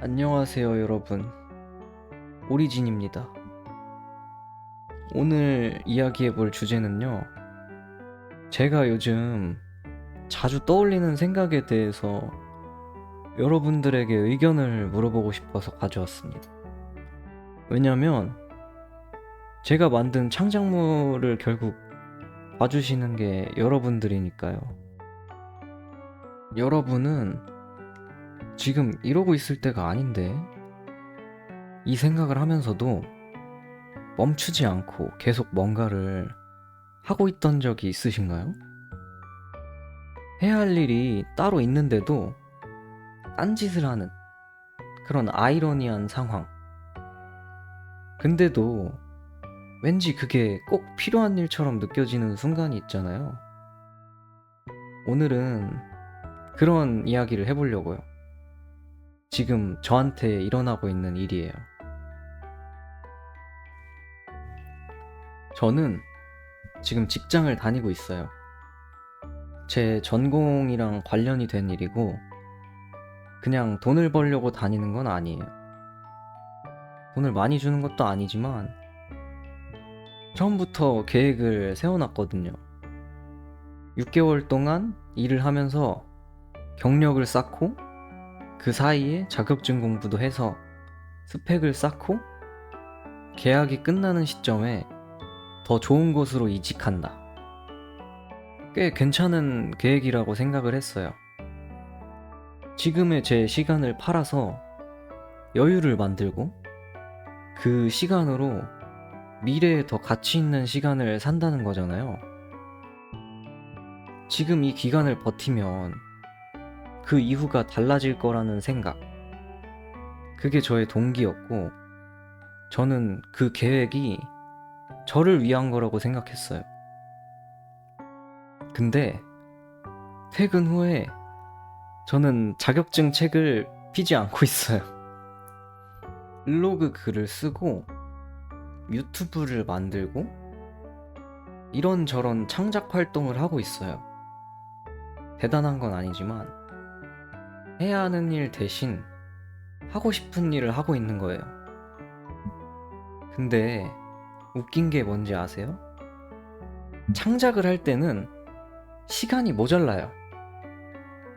안녕하세요, 여러분. 오리진입니다. 오늘 이야기해볼 주제는요, 제가 요즘 자주 떠올리는 생각에 대해서 여러분들에게 의견을 물어보고 싶어서 가져왔습니다. 왜냐면 제가 만든 창작물을 결국 봐주시는 게 여러분들이니까요. 여러분은 지금 이러고 있을 때가 아닌데, 이 생각을 하면서도 멈추지 않고 계속 뭔가를 하고 있던 적이 있으신가요? 해야 할 일이 따로 있는데도 딴짓을 하는 그런 아이러니한 상황. 근데도 왠지 그게 꼭 필요한 일처럼 느껴지는 순간이 있잖아요. 오늘은 그런 이야기를 해보려고요. 지금 저한테 일어나고 있는 일이에요. 저는 지금 직장을 다니고 있어요. 제 전공이랑 관련이 된 일이고, 그냥 돈을 벌려고 다니는 건 아니에요. 돈을 많이 주는 것도 아니지만, 처음부터 계획을 세워놨거든요. 6개월 동안 일을 하면서 경력을 쌓고, 그 사이에 자격증 공부도 해서 스펙을 쌓고, 계약이 끝나는 시점에 더 좋은 곳으로 이직한다. 꽤 괜찮은 계획이라고 생각을 했어요. 지금의 제 시간을 팔아서 여유를 만들고, 그 시간으로 미래에 더 가치 있는 시간을 산다는 거잖아요. 지금 이 기간을 버티면 그 이후가 달라질 거라는 생각, 그게 저의 동기였고, 저는 그 계획이 저를 위한 거라고 생각했어요. 근데 퇴근 후에 저는 자격증 책을 피지 않고 있어요. 블로그 글을 쓰고 유튜브를 만들고 이런저런 창작 활동을 하고 있어요. 대단한 건 아니지만 해야 하는 일 대신 하고 싶은 일을 하고 있는 거예요. 근데 웃긴 게 뭔지 아세요? 창작을 할 때는 시간이 모자라요.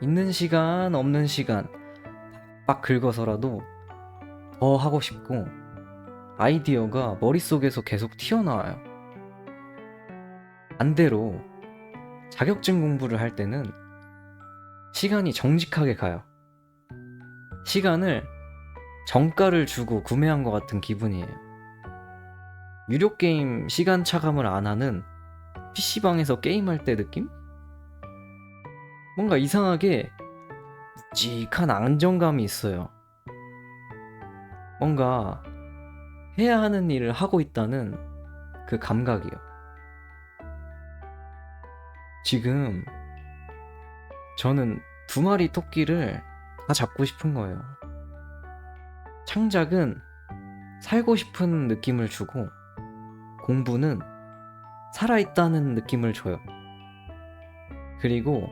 있는 시간, 없는 시간 빡 긁어서라도 더 하고 싶고, 아이디어가 머릿속에서 계속 튀어나와요. 반대로 자격증 공부를 할 때는 시간이 정직하게 가요. 시간을 정가를 주고 구매한 것 같은 기분이에요. 유료 게임 시간 차감을 안 하는 PC방에서 게임할 때 느낌? 뭔가 이상하게 묵직한 안정감이 있어요. 뭔가 해야 하는 일을 하고 있다는 그 감각이요. 지금 저는 두 마리 토끼를 다 잡고 싶은 거예요. 창작은 살고 싶은 느낌을 주고, 공부는 살아있다는 느낌을 줘요. 그리고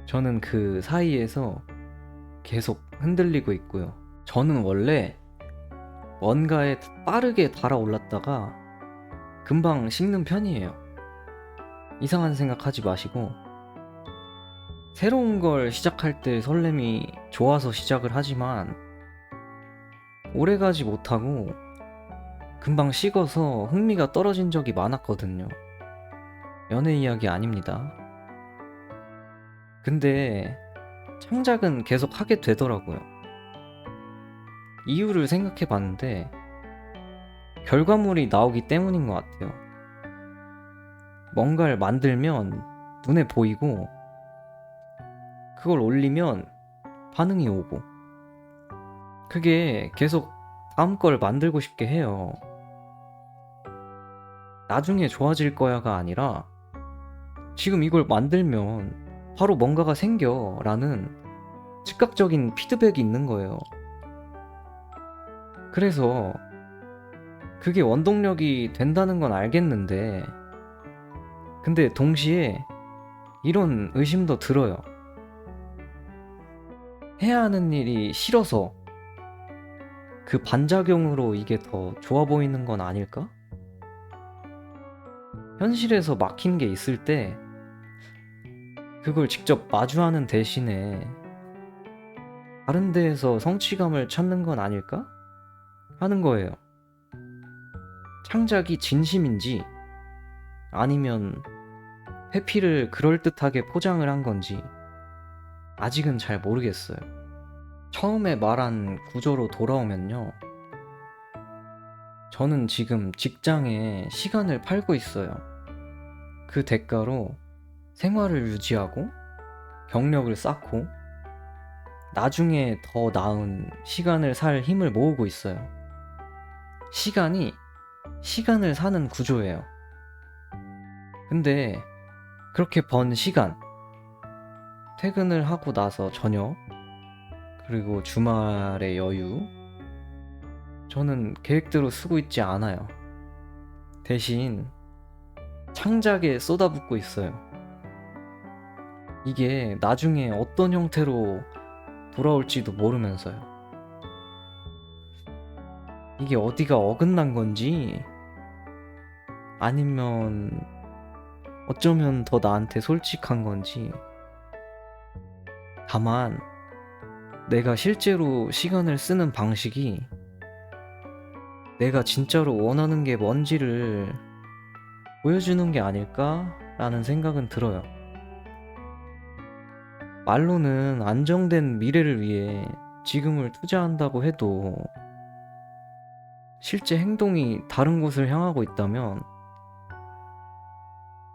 저는 그 사이에서 계속 흔들리고 있고요. 저는 원래 뭔가에 빠르게 달아올랐다가 금방 식는 편이에요. 이상한 생각하지 마시고, 새로운 걸 시작할 때 설렘이 좋아서 시작을 하지만 오래가지 못하고 금방 식어서 흥미가 떨어진 적이 많았거든요. 연애 이야기 아닙니다. 근데 창작은 계속 하게 되더라고요. 이유를 생각해 봤는데 결과물이 나오기 때문인 것 같아요. 뭔가를 만들면 눈에 보이고, 그걸 올리면 반응이 오고, 그게 계속 다음 걸 만들고 싶게 해요. 나중에 좋아질 거야가 아니라 지금 이걸 만들면 바로 뭔가가 생겨 라는 즉각적인 피드백이 있는 거예요. 그래서 그게 원동력이 된다는 건 알겠는데, 근데 동시에 이런 의심도 들어요. 해야 하는 일이 싫어서 그 반작용으로 이게 더 좋아 보이는 건 아닐까? 현실에서 막힌 게 있을 때 그걸 직접 마주하는 대신에 다른 데에서 성취감을 찾는 건 아닐까? 하는 거예요. 창작이 진심인지 아니면 회피를 그럴듯하게 포장을 한 건지 아직은 잘 모르겠어요. 처음에 말한 구조로 돌아오면요. 저는 지금 직장에 시간을 팔고 있어요. 그 대가로 생활을 유지하고 경력을 쌓고 나중에 더 나은 시간을 살 힘을 모으고 있어요. 시간이 시간을 사는 구조예요. 근데 그렇게 번 시간, 퇴근을 하고 나서 저녁, 그리고 주말의 여유, 저는 계획대로 쓰고 있지 않아요. 대신 창작에 쏟아붓고 있어요. 이게 나중에 어떤 형태로 돌아올지도 모르면서요. 이게 어디가 어긋난 건지 아니면 어쩌면 더 나한테 솔직한 건지, 다만 내가 실제로 시간을 쓰는 방식이 내가 진짜로 원하는 게 뭔지를 보여주는 게 아닐까라는 생각은 들어요. 말로는 안정된 미래를 위해 지금을 투자한다고 해도 실제 행동이 다른 곳을 향하고 있다면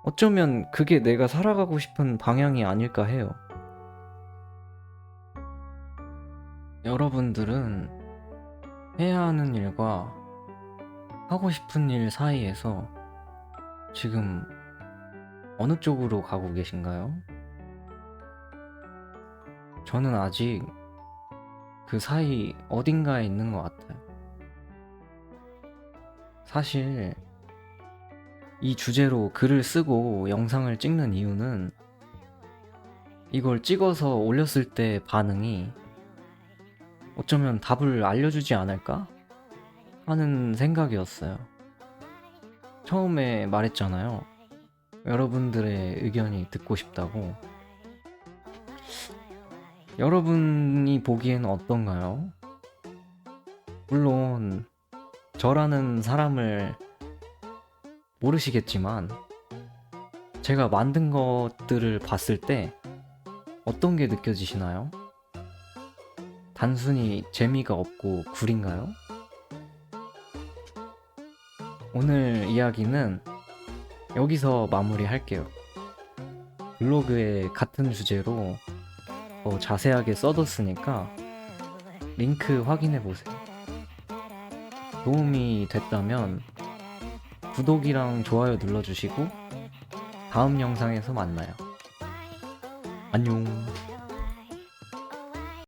어쩌면 그게 내가 살아가고 싶은 방향이 아닐까 해요. 여러분들은 해야 하는 일과 하고 싶은 일 사이에서 지금 어느 쪽으로 가고 계신가요? 저는 아직 그 사이 어딘가에 있는 것 같아요. 사실 이 주제로 글을 쓰고 영상을 찍는 이유는 이걸 찍어서 올렸을 때 반응이 어쩌면 답을 알려주지 않을까 하는 생각이었어요. 처음에 말했잖아요. 여러분들의 의견이 듣고 싶다고. 여러분이 보기에는 어떤가요? 물론 저라는 사람을 모르시겠지만 제가 만든 것들을 봤을 때 어떤 게 느껴지시나요? 단순히 재미가 없고 구린가요? 오늘 이야기는 여기서 마무리할게요. 블로그에 같은 주제로 더 자세하게 써뒀으니까 링크 확인해보세요. 도움이 됐다면 구독이랑 좋아요 눌러주시고 다음 영상에서 만나요. 안녕.